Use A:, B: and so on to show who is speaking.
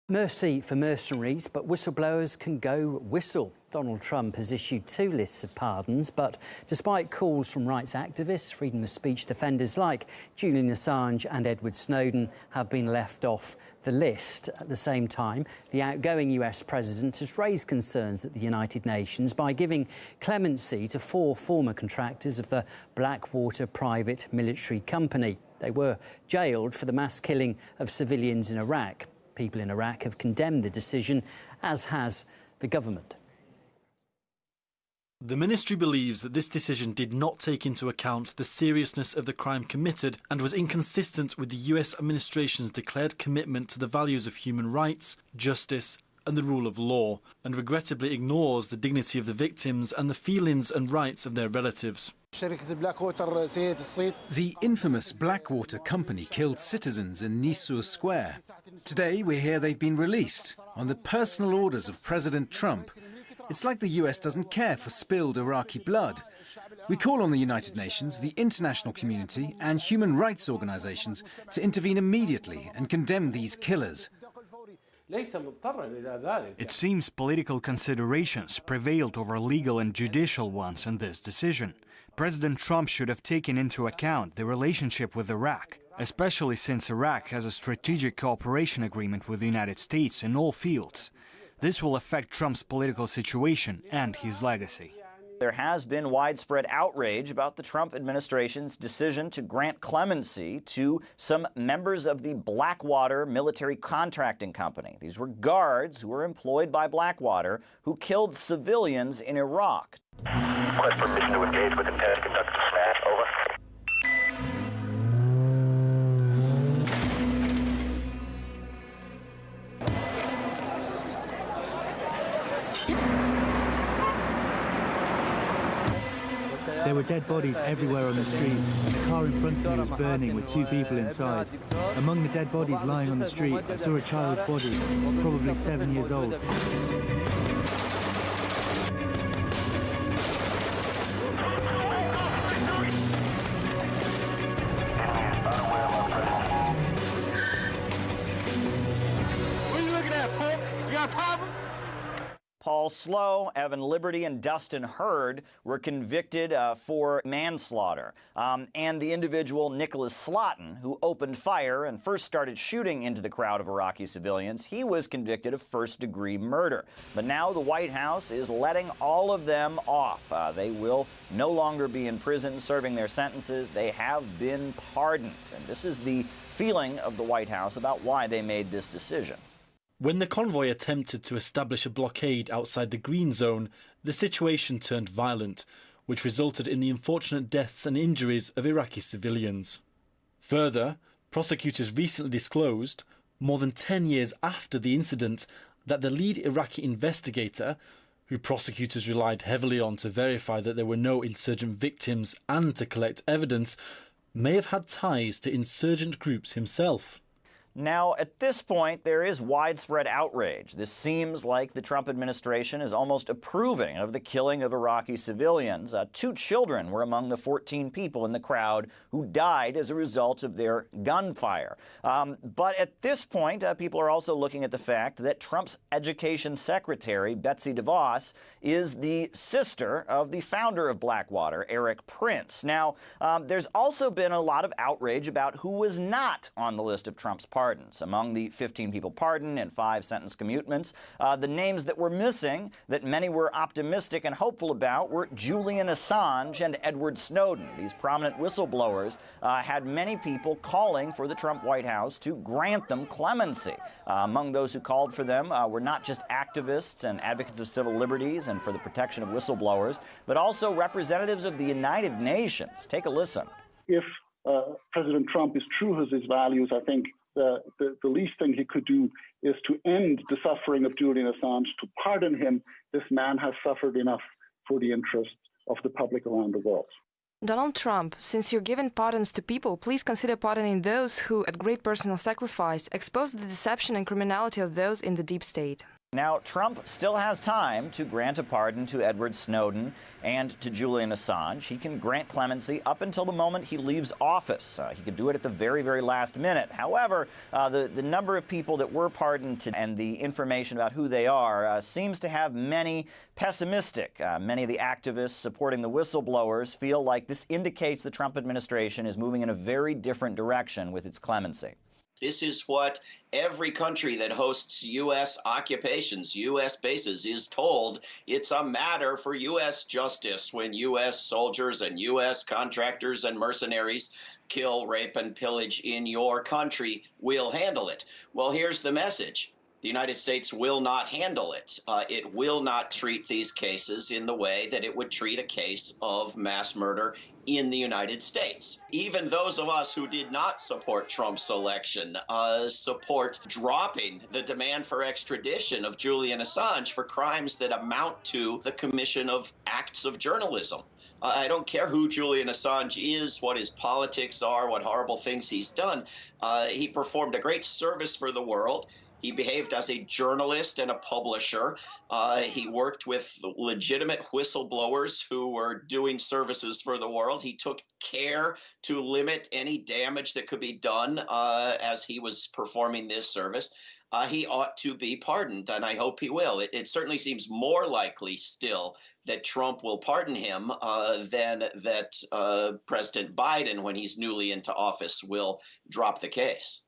A: Mercy for mercenaries, but whistleblowers can go whistle. Donald Trump has issued 2 lists of pardons, but despite calls from rights activists, freedom of speech defenders like Julian Assange and Edward Snowden have been left off the list. At the same time, the outgoing US president has raised concerns at the United Nations by giving clemency to 4 former contractors of the Blackwater private military company. They were jailed for the mass killing of civilians in Iraq. People in Iraq have condemned the decision, as has the government.
B: The ministry believes that this decision did not take into account the seriousness of the crime committed and was inconsistent with the US administration's declared commitment to the values of human rights, justice and the rule of law, and regrettably ignores the dignity of the victims and the feelings and rights of their relatives.
C: The infamous Blackwater company killed citizens in Nice Square. Today we hear they've been released on the personal orders of President Trump. It's like the US doesn't care for spilled Iraqi blood. We call on the United Nations, the international community and human rights organizations to intervene immediately and condemn these killers.
D: It seems political considerations prevailed over legal and judicial ones in this decision. President Trump should have taken into account the relationship with Iraq, especially since Iraq has a strategic cooperation agreement with the United States in all fields. This will affect Trump's political situation and his legacy.
E: There has been widespread outrage about the Trump administration's decision to grant clemency to some members of the Blackwater military contracting company. These were guards who were employed by Blackwater who killed civilians in Iraq.
F: Request permission to engage with intent to conduct a smash. Over.
G: There were dead bodies everywhere on the street, and the car in front of me was burning with 2 people inside. Among the dead bodies lying on the street, I saw a child's body, probably 7 years old.
E: Paul Slow, Evan Liberty, and Dustin Hurd were convicted for manslaughter. And the individual Nicholas Slotin, who opened fire and first started shooting into the crowd of Iraqi civilians, he was convicted of first-degree murder. But now the White House is letting all of them off. They will no longer be in prison serving their sentences. They have been pardoned. And this is the feeling of the White House about why they made this decision.
B: When the convoy attempted to establish a blockade outside the Green Zone, the situation turned violent, which resulted in the unfortunate deaths and injuries of Iraqi civilians. Further, prosecutors recently disclosed, more than 10 years after the incident, that the lead Iraqi investigator, who prosecutors relied heavily on to verify that there were no insurgent victims and to collect evidence, may have had ties to insurgent groups himself.
E: Now, at this point, there is widespread outrage. This seems like the Trump administration is almost approving of the killing of Iraqi civilians. 2 children were among the 14 people in the crowd who died as a result of their gunfire. But at this point, people are also looking at the fact that Trump's education secretary, Betsy DeVos, is the sister of the founder of Blackwater, Eric Prince. Now, there's also been a lot of outrage about who was not on the list of Trump's pardons. Among the 15 people pardoned and 5 sentence commutements, the names that were missing, that many were optimistic and hopeful about, were Julian Assange and Edward Snowden. These prominent whistleblowers had many people calling for the Trump White House to grant them clemency. Among those who called for them were not just activists and advocates of civil liberties and for the protection of whistleblowers, but also representatives of the United Nations. Take a listen.
H: If President Trump is true to his values, I think the least thing he could do is to end the suffering of Julian Assange, to pardon him. This man has suffered enough for the interests of the public around the world.
I: Donald Trump, since you're giving pardons to people, please consider pardoning those who, at great personal sacrifice, expose the deception and criminality of those in the deep state.
E: Now, Trump still has time to grant a pardon to Edward Snowden and to Julian Assange. He can grant clemency up until the moment he leaves office. He could do it at the very, very last minute. However, the number of people that were pardoned and the information about who they are seems to have many pessimistic. Many of the activists supporting the whistleblowers feel like this indicates the Trump administration is moving in a very different direction with its clemency.
J: This is what every country that hosts U.S. occupations, U.S. bases, is told. It's a matter for U.S. justice when U.S. soldiers and U.S. contractors and mercenaries kill, rape, and pillage in your country. We'll handle it. Well, here's the message. The United States will not handle it. It will not treat these cases in the way that it would treat a case of mass murder in the United States. Even those of us who did not support Trump's election support dropping the demand for extradition of Julian Assange for crimes that amount to the commission of acts of journalism. I don't care who Julian Assange is, what his politics are, what horrible things he's done. He performed a great service for the world. He behaved as a journalist and a publisher. He worked with legitimate whistleblowers who were doing services for the world. He took care to limit any damage that could be done as he was performing this service. He ought to be pardoned, and I hope he will. It certainly seems more likely still that Trump will pardon him than that President Biden, when he's newly into office, will drop the case.